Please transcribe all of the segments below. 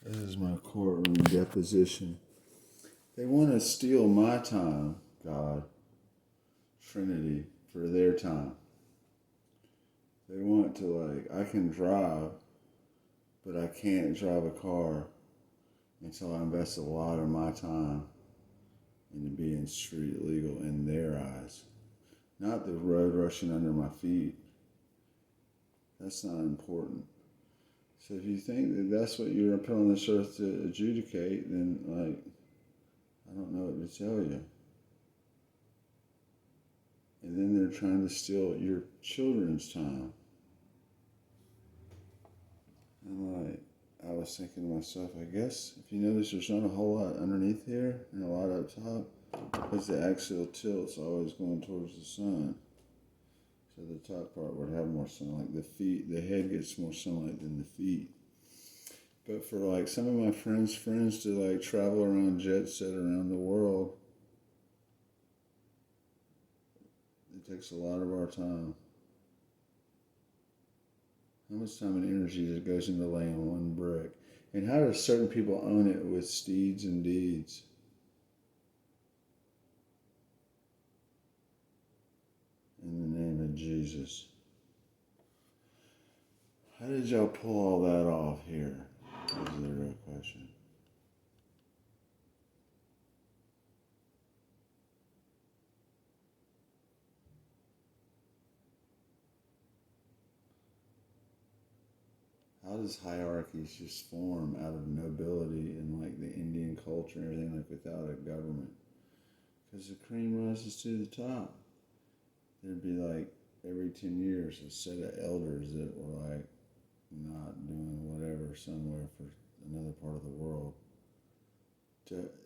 This is my courtroom deposition. They want to steal my time, God, Trinity, for their time. They want to, I can drive, but I can't drive a car until I invest a lot of my time into being street legal in their eyes. Not the road rushing under my feet. That's not important. So if you think that that's what you're put on this earth to adjudicate, then, I don't know what to tell you. And then they're trying to steal your children's time. And I was thinking to myself, I guess, if you notice, there's not a whole lot underneath here and a lot up top, because the axial tilt's always going towards the sun. So the top part would have more sunlight. The feet, the head gets more sunlight than the feet. But for some of my friends to travel around jet set around the world, it takes a lot of our time. How much time and energy that goes into laying one brick? And how do certain people own it with steeds and deeds? In the name of Jesus. How did y'all pull all that off here? Is the real question. How does hierarchies just form out of nobility and the Indian culture and everything without a government? Because the cream rises to the top. There'd be every 10 years a set of elders that were not doing whatever somewhere for another part of the world.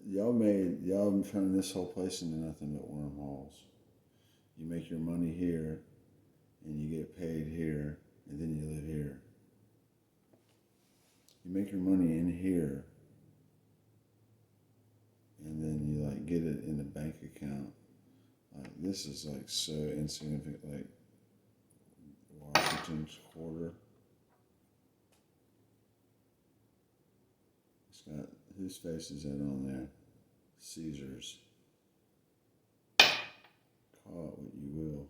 Y'all turned this whole place into nothing but wormholes. You make your money here and you get paid here and then you live here. You make your money in here and then you get it in the bank account. This is so insignificant, Washington's quarter. It's got, whose face is that on there? Caesar's. Call it what you will.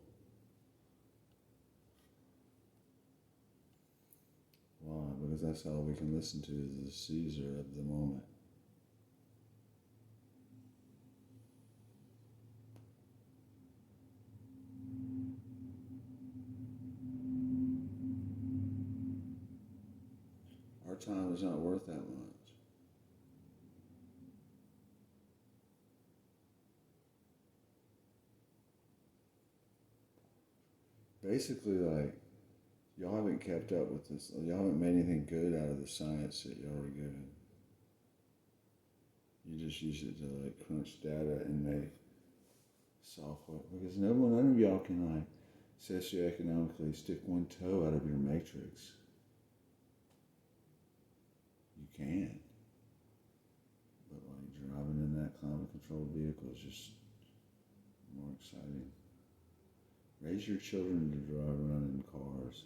Why? Because that's all we can listen to is the Caesar of the moment. Our time is not worth that much. Basically, y'all haven't kept up with this. Y'all haven't made anything good out of the science that y'all were given. You just use it to crunch data and make software. Because none of y'all can socioeconomically stick one toe out of your matrix. You can. But driving in that climate controlled vehicle is just more exciting. Raise your children to drive around in cars.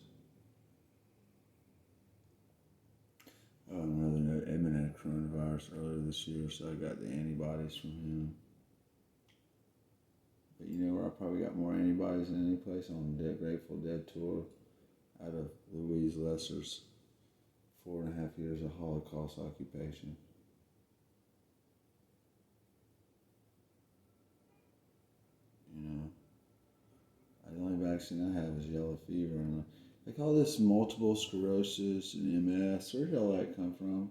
Another note, Edmund had coronavirus earlier this year, so I got the antibodies from him. But you know where I probably got more antibodies than any place? On Grateful Dead tour out of Louise Lesser's 4.5 years of Holocaust occupation. The only vaccine I have is yellow fever, and they call this multiple sclerosis and MS. Where did all that come from?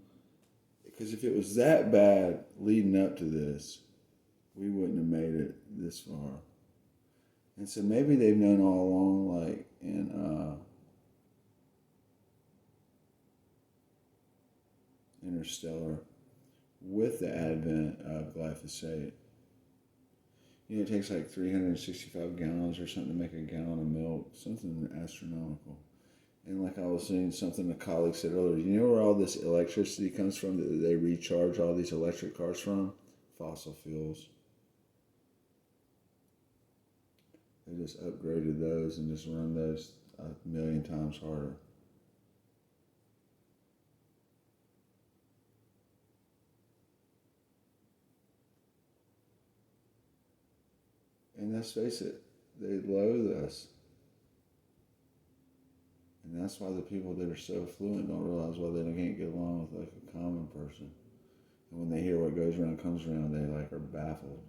Because if it was that bad leading up to this, we wouldn't have made it this far. And so maybe they've known all along, in Interstellar, with the advent of glyphosate. It takes 365 gallons or something to make a gallon of milk, something astronomical. And I was saying something a colleague said earlier, you know where all this electricity comes from that they recharge all these electric cars from? Fossil fuels. They just upgraded those and just run those 1,000,000 times harder. And let's face it, they loathe us. And that's why the people that are so affluent don't realize why they can't get along with like a common person. And when they hear what goes around comes around, they like are baffled.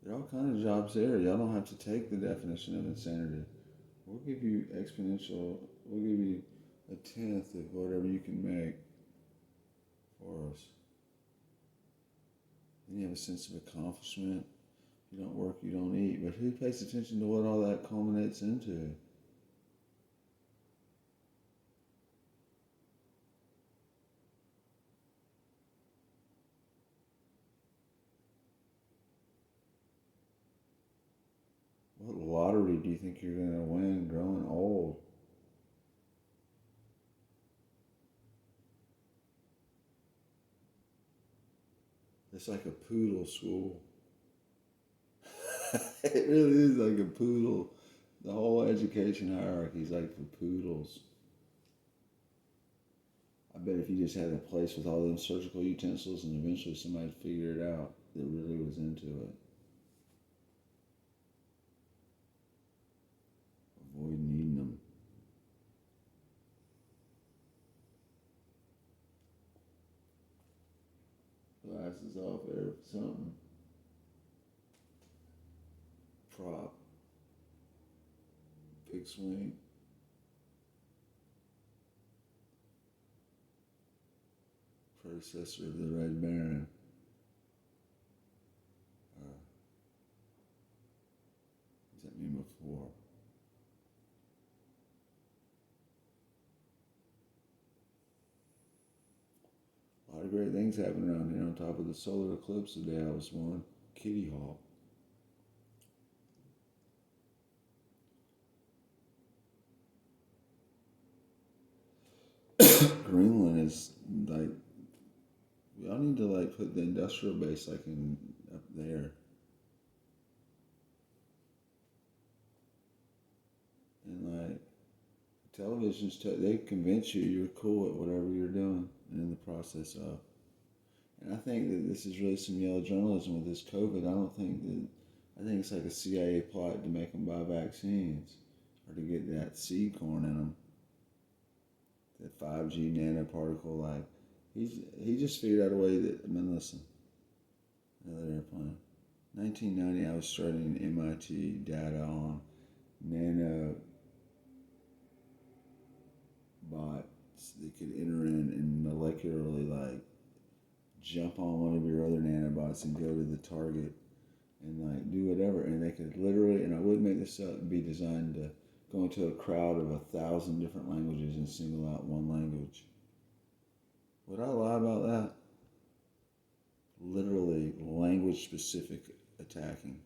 There are all kinds of jobs there. Y'all don't have to take the definition of insanity. We'll give you exponential, we'll give you a tenth of whatever you can make for us. Then you have a sense of accomplishment. If you don't work, you don't eat. But who pays attention to what all that culminates into? What lottery do you think you're going to win growing old? It's like a poodle school. It really is like a poodle. The whole education hierarchy is like for poodles. I bet if you just had a place with all them surgical utensils and eventually somebody figured it out that really was into it. Avoid needing them. Glasses off there, something. Prop. Big swing. Predecessor of the Red Baron. What does that mean before? A lot of great things happened around here on top of the solar eclipse the day I was born. Kitty Hawk. Greenland is like, we all need to like put the industrial base like in up there. And like televisions, they convince you you're cool at whatever you're doing and in the process of. And I think that this is really some yellow journalism with this COVID. I think it's like a CIA plot to make them buy vaccines or to get that seed corn in them. That 5G nanoparticle, like, he just figured out a way that, I mean, listen, another airplane. 1990, I was starting MIT data on nanobots that could enter in and molecularly, like, jump on one of your other nanobots and go to the target and like do whatever, and they could literally, and I wouldn't make this up, be designed to go into a crowd of 1,000 different languages and single out one language. Would I lie about that? Literally language specific attacking.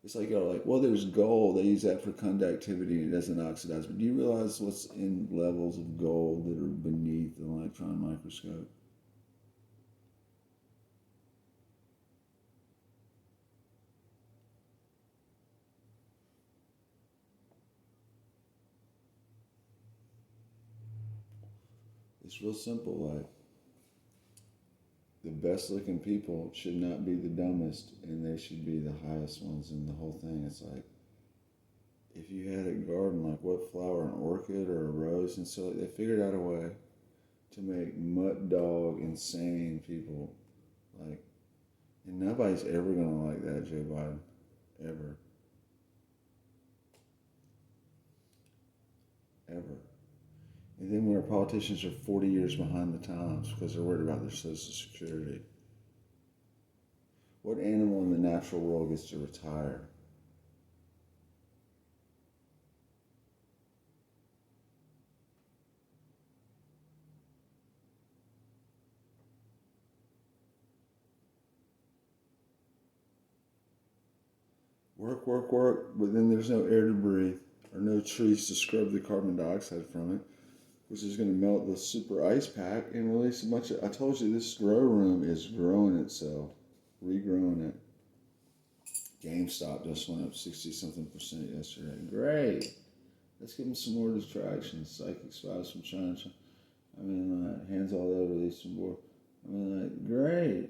It's like you're like, well, there's gold. They use that for conductivity and it doesn't oxidize. But do you realize what's in levels of gold that are beneath an electron microscope? It's real simple. Like, the best looking people should not be the dumbest, and they should be the highest ones in the whole thing. It's like, if you had a garden, like what flower, an orchid or a rose, and so they figured out a way to make mutt dog insane people, like, and nobody's ever gonna like that, Joe Biden, ever, ever. And then when our politicians are 40 years behind the times because they're worried about their social security. What animal in the natural world gets to retire? Work, work, work, but then there's no air to breathe, or no trees to scrub the carbon dioxide from it, which is going to melt the super ice pack and release a bunch of. I told you this grow room is growing itself, regrowing it. GameStop just went up 60 something percent yesterday. Great. Let's give them some more distractions. Psychic spies from China. I mean, hands all over these some more. I mean, great.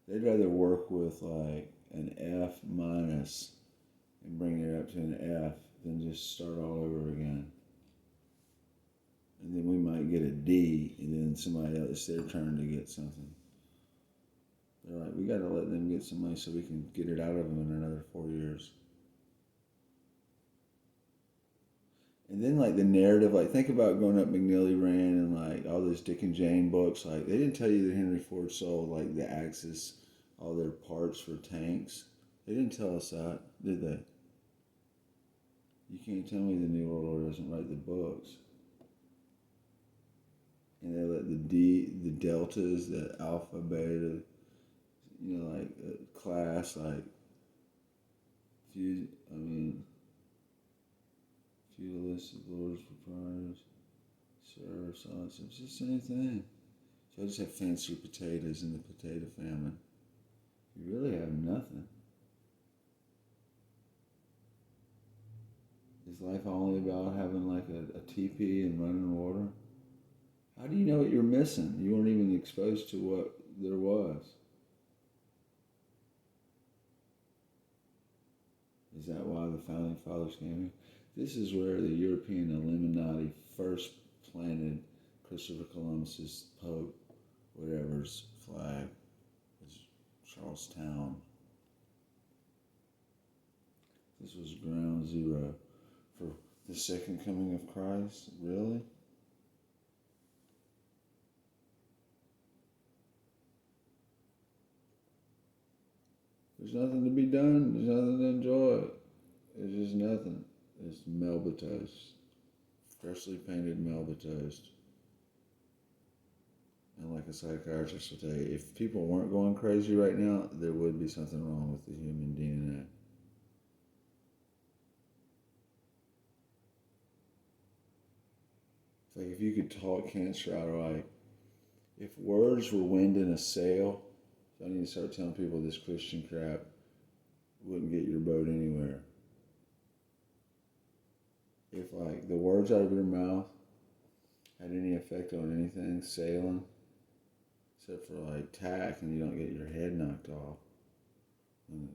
They'd rather work with like an F minus and bring it up to an F than just start all over again. And then we might get a D, and then somebody else, it's their turn to get something. They're like, we got to let them get some money so we can get it out of them in another 4 years. And then, like, the narrative, like, think about going up McNeely Rand and, like, all those Dick and Jane books. Like, they didn't tell you that Henry Ford sold, like, the Axis, all their parts for tanks. They didn't tell us that, did they? You can't tell me the New World Order doesn't write the books. And they let the deltas, the alpha, beta, you know, like, class, like, feudalistic lords, proprietors, serfs, it's just the same thing. So I just have fancy potatoes in the potato famine. You really have nothing. Is life only about having like a teepee and running water? How do you know what you're missing? You weren't even exposed to what there was. Is that why the founding fathers came here? This is where the European Illuminati first planted Christopher Columbus's Pope, whatever's flag, was Charlestown. This was ground zero for the second coming of Christ. Really? There's nothing to be done. There's nothing to enjoy. There's just nothing. It's Melba toast. Freshly painted Melba toast. And like a psychiatrist will tell you, if people weren't going crazy right now, there would be something wrong with the human DNA. It's like if you could talk cancer outright, if words were wind in a sail, so I need to start telling people this Christian crap wouldn't get your boat anywhere. If like the words out of your mouth had any effect on anything, sailing, except for like tack and you don't get your head knocked off. Can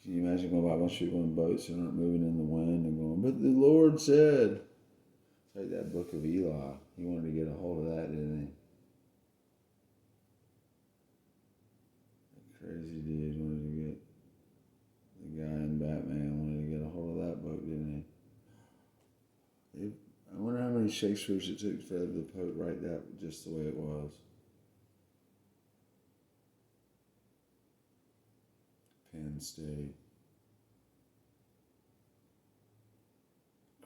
you imagine going by a bunch of people in boats that aren't moving in the wind and going, but the Lord said. It's like that book of Eli. He wanted to get a hold of that, didn't he? That crazy dude wanted to get, the guy in Batman wanted to get a hold of that book, didn't he? I wonder how many Shakespeare's it took for the Pope to write that just the way it was. Penn State.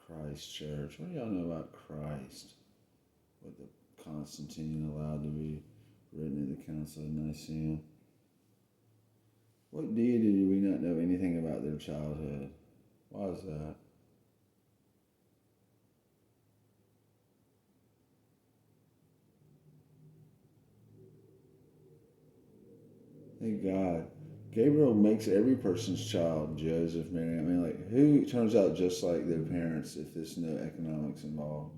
Christ Church. What do y'all know about Christ? What the Constantine allowed to be written at the Council of Nicaea? What deity do we not know anything about their childhood? Why is that? Thank God. Gabriel makes every person's child Joseph, Mary. I mean, like, who turns out just like their parents if there's no economics involved?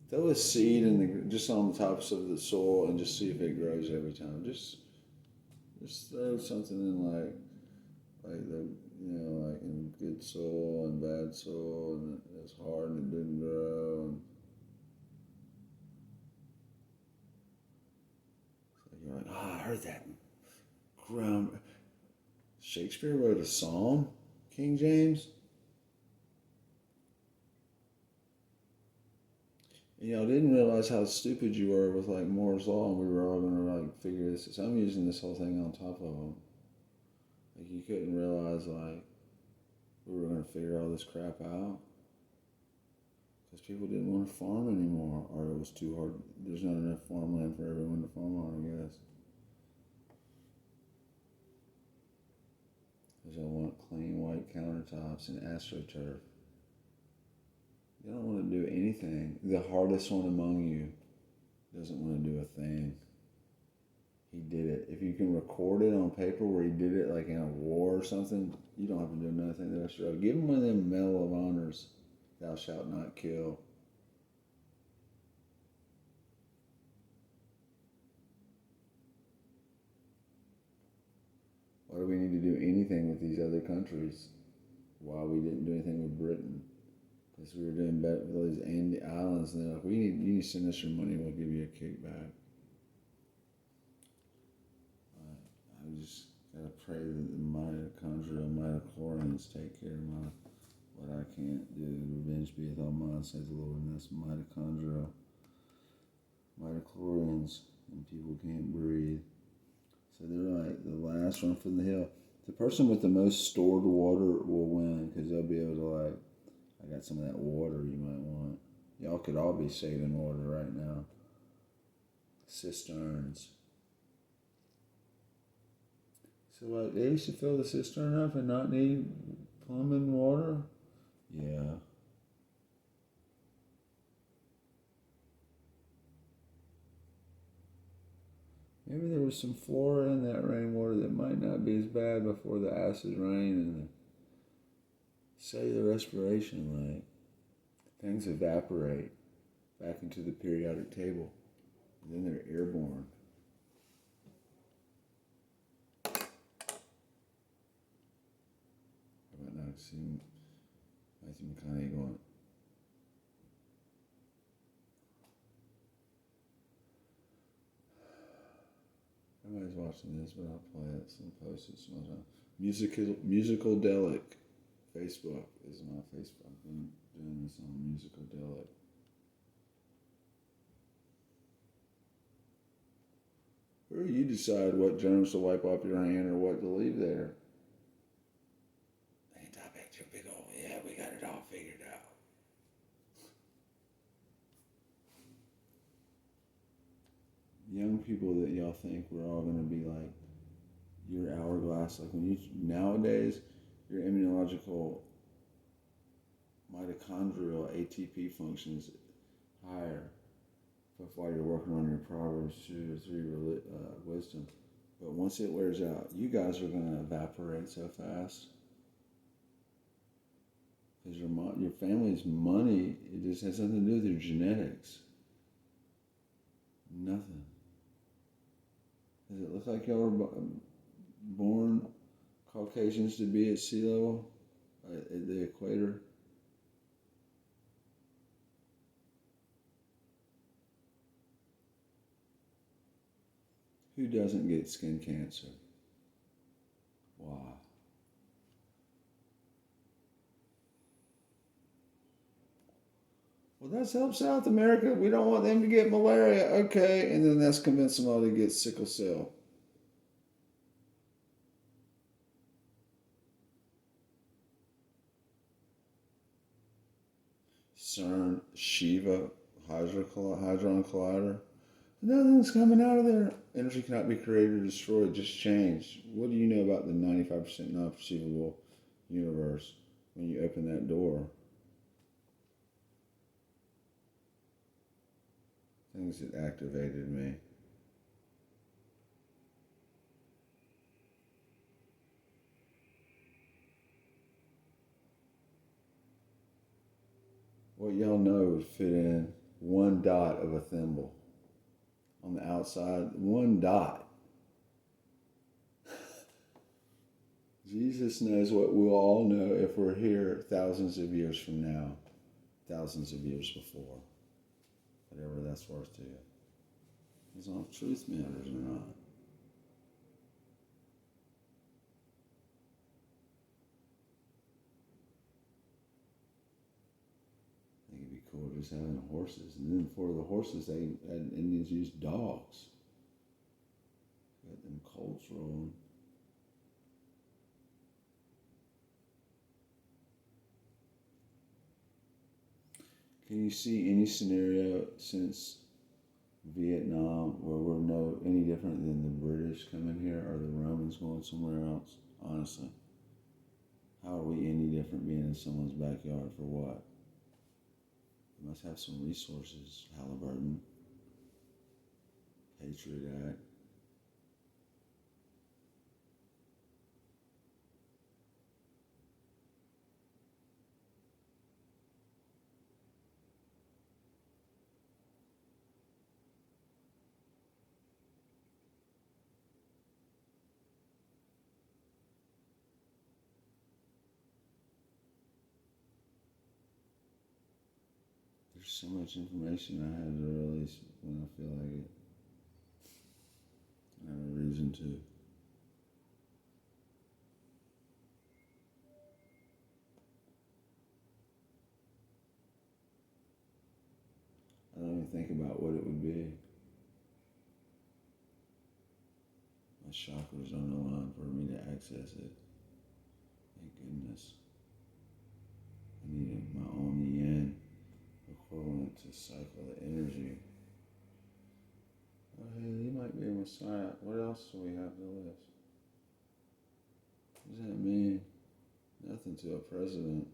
Throw a seed just on the tops of the soil and just see if it grows every time. Just throw something in like the like in good soil and bad soil, and it's hard and it didn't grow. And you're like, I heard that ground. Shakespeare wrote a psalm, King James. And y'all didn't realize how stupid you were with like Moore's law, and we were all gonna like figure this. So I'm using this whole thing on top of them. Like you couldn't realize like We were going to figure all this crap out because people didn't want to farm anymore, or it was too hard. There's not enough farmland for everyone to farm on, I guess. Because I want clean white countertops and AstroTurf. You don't want to do anything. The hardest one among you doesn't want to do a thing. He did it. If you can record it on paper where he did it like in a war or something, you don't have to do nothing the rest of your life. Give him one of them Medal of Honors. Thou shalt not kill. Why do we need to do anything with these other countries? Why we didn't do anything with Britain? Because we were doing better with all these Andy Islands, and they're like, you need to send us your money, we'll give you a kickback. I just gotta pray that the mitochondria midichlorians take care of what I can't do. Revenge beeth all mine, says the Lord, and that's mitochondria midichlorians, and people can't breathe. So they're like the last one from the hill. The person with the most stored water will win, because they'll be able to like, I got some of that water you might want. Y'all could all be saving water right now. Cisterns. So like they used to fill the cistern up and not need plumbing water? Yeah. Maybe there was some flora in that rainwater that might not be as bad before the acid rain and the cellular respiration, like things evaporate back into the periodic table, and then they're airborne. How about now seeing Matthew McConaughey going, everybody's watching this, but I'll play it, some post it sometime. Musical Delic. Facebook is my Facebook. I've been doing this on Musical Delic. Or you decide what germs to wipe off your hand or what to leave there. Anti-bacterial big old, yeah, we got it all figured out. Young people that y'all think we're all going to be like your hourglass, like when you nowadays your immunological mitochondrial ATP function is higher. That's why you're working on your Proverbs 2 or 3 wisdom. But once it wears out, you guys are going to evaporate so fast. Because your family's money, it just has nothing to do with your genetics. Nothing. Does it look like y'all were born Caucasians to be at sea level, at the equator? Who doesn't get skin cancer? Why? Well, that's help South America. We don't want them to get malaria. Okay, and then that's convinced them all to get sickle cell. CERN, Shiva, Hadron Collider. Nothing's coming out of there. Energy cannot be created or destroyed, just changed. What do you know about the 95% non-perceivable universe when you open that door? Things that activated me. What y'all know would fit in one dot of a thimble. On the outside, one dot. Jesus knows what we'll all know if we're here thousands of years from now, thousands of years before. Whatever that's worth to you. As long as truth matters or not. I think it'd be cool just having horses. And then for the horses, Indians use dogs. Got them cultural. Can you see any scenario since Vietnam where we're no any different than the British coming here or the Romans going somewhere else? Honestly, how are we any different being in someone's backyard for what? We must have some resources. Halliburton, Patriot Act. There's so much information I have to release when I feel like it. I have a reason to. I don't even think about what it would be. My chakras don't align for me to access it. Thank goodness. I need my own yin equivalent to cycle the energy. Oh, hey, he might be a messiah. What else do we have to list? What does that mean? Nothing to a president.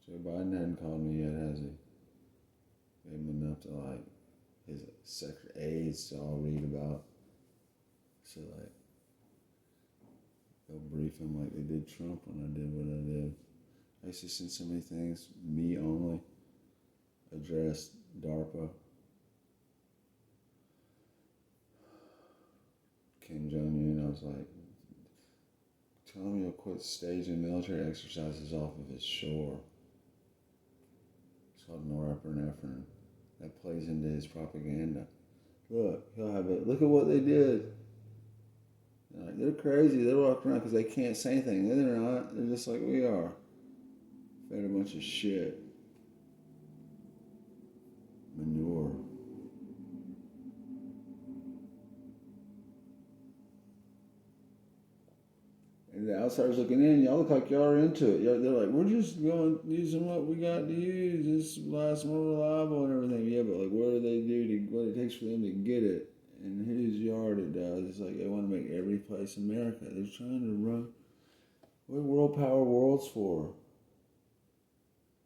Joe Biden hadn't called me yet, has he? Gave him enough to like his secretary aides to all read about. So like they'll brief him like they did Trump when I did what I did. I used to send so many things, me only, addressed DARPA, Kim Jong-un. I was like, tell him he'll quit staging military exercises off of his shore. It's called norepinephrine. That plays into his propaganda. Look, he'll have it. Look at what they did. They're crazy. They're walking around because they can't say anything. They're not. They're just like we are. Fed a bunch of shit. Manure. And the outsiders looking in, y'all look like y'all are into it. They're like, we're just going using what we got to use. This last more reliable and everything. Yeah, but like, what do they do to what it takes for them to get it? And whose yard it does? It's like they want to make every place America. They're trying to run. What world power world's for?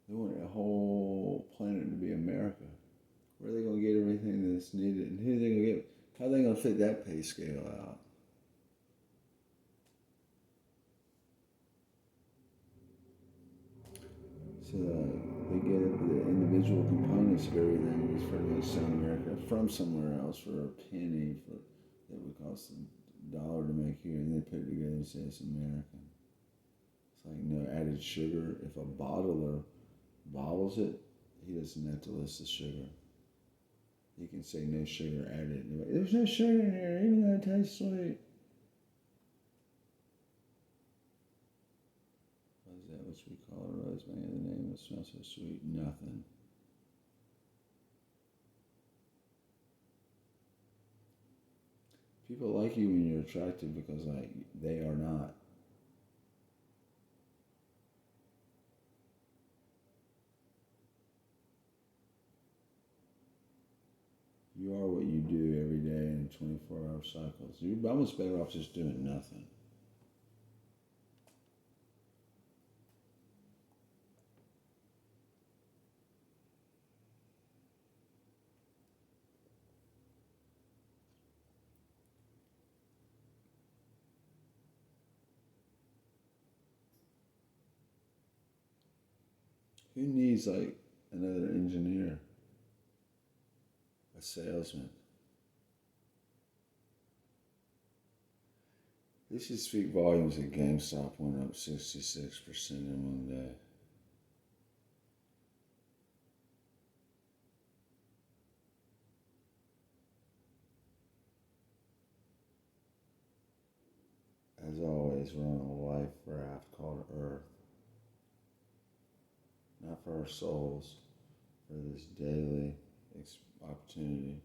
They want a whole planet to be America. Where are they going to get everything that's needed? And who are they going to get? How are they going to fit that pay scale out? So they get the individual components of everything is for to sell America from somewhere else for a penny for that would cost $1 to make here, and they put it together and say it's American. It's like no added sugar. If a bottler bottles it, he doesn't have to list the sugar. He can say no sugar added. Like, there's no sugar in here, even though it tastes sweet. What is that? What we call a rosemary? The name that smells so sweet. Nothing. People like you when you're attractive because like they are not. You are what you do every day in 24-hour cycles. You're almost better off just doing nothing. Who needs like another engineer, a salesman? This should speak volumes that GameStop went up 66% in one day. As always, we're on a life raft called Earth. Not for our souls, for this daily opportunity,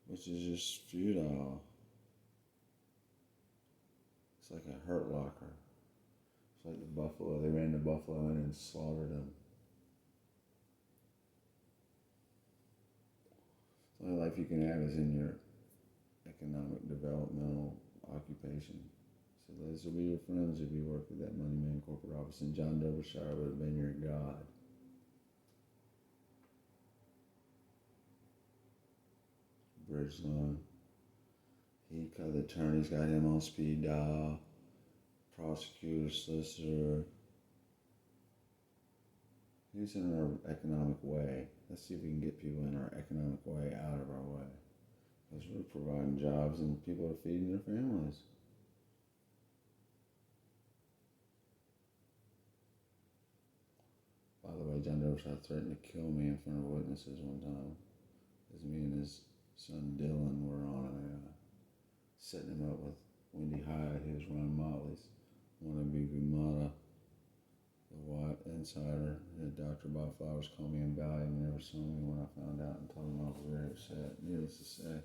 which is just futile. It's like a hurt locker. It's like the buffalo. They ran the buffalo in and slaughtered them. The only life you can have is in your economic developmental occupation. So those will be your friends if you work at that money man corporate office. And John Derbyshire would have been your God. Bridgeline. He got the attorneys, got him on speed dial. Prosecutor, solicitor. He's in our economic way. Let's see if we can get people in our economic way out of our way. Because we're providing jobs and people are feeding their families. By the way, John Derbyshire threatened to kill me in front of witnesses one time. Because me and his son Dylan were on setting him up with Wendy Hyde, who was Ron Motley's wannabe Gumata, the White Insider. Dr. Bob Flowers called me in Valley and never saw me when I found out and told him I was very upset. Needless to say,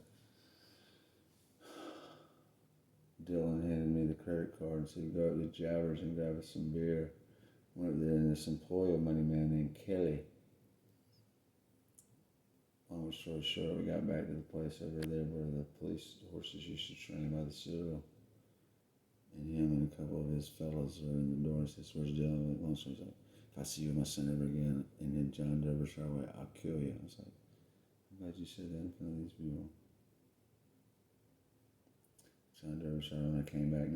Dylan handed me the credit card and said, go up to Jabbers and grab us some beer. Went up there and this employee, a money man named Kelly. Long story short, we got back to the place over there where the police horses used to train by the Citadel. And him and a couple of his fellows were in the door and says, where's Dylan? Long story, he's like, if I see you my son ever again and then John Derbyshire way, I'll kill you. I was like, I'm glad you said that in front of these people. John Derbyshire, when I came back